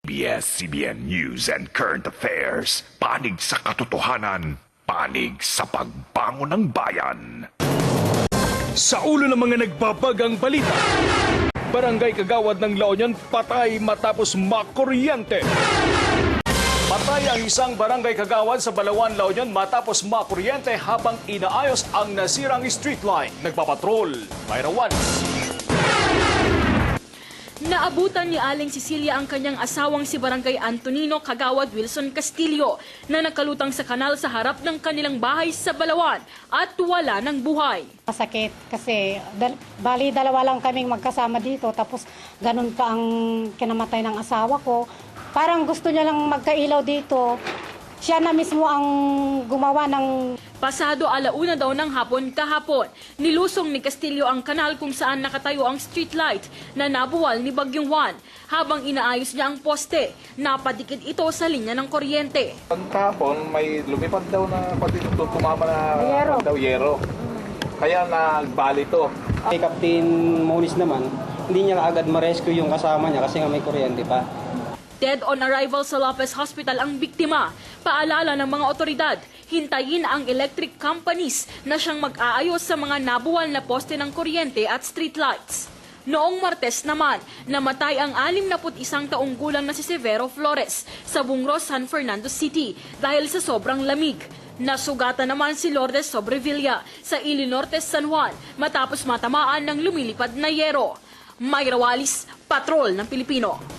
ABS-CBN News and Current Affairs. Panig sa katotohanan, panig sa pagbangon ng bayan. Sa ulo ng mga nagbabagang balita, Barangay Kagawad ng La Union patay matapos makuryente. Patay ang isang barangay Kagawad sa Balawan, La Union matapos makuryente habang inaayos ang nasirang street light. Nagpapatrol, Myra Wanz. Naabutan ni Aling Cecilia ang kanyang asawang si Barangay Antonino Kagawad Wilson Castillo na nakalutang sa kanal sa harap ng kanilang bahay sa Balawan at wala ng buhay. Masakit kasi bali dalawa lang kaming magkasama dito tapos ganun pa ang kinamatay ng asawa ko. Parang gusto niya lang magkailaw dito. Siya na mismo ang gumawa ng... Pasado 1:00 daw ng hapon kahapon, nilusong ni Castillo ang kanal kung saan nakatayo ang street light na nabuwal ni Bagyong Juan. Habang inaayos niya ang poste, napadikit ito sa linya ng kuryente. Kahapon may lumipad daw na pati tumama na yero. Kaya nagbali to. Kay Captain Moniz naman, hindi niya agad ma-rescue yung kasama niya kasi nga may kuryente pa. Dead on arrival sa Lopez Hospital ang biktima. Paalala ng mga otoridad, hintayin ang electric companies na siyang mag-aayos sa mga nabuwal na poste ng kuryente at street lights. Noong Martes naman, namatay ang 61 taong gulang na si Severo Flores sa Bungros, San Fernando City dahil sa sobrang lamig. Nasugatan naman si Lourdes Sobrevilla sa Ilinortes, San Juan matapos matamaan ng lumilipad na yero. Myra Walis, Patrol ng Pilipino.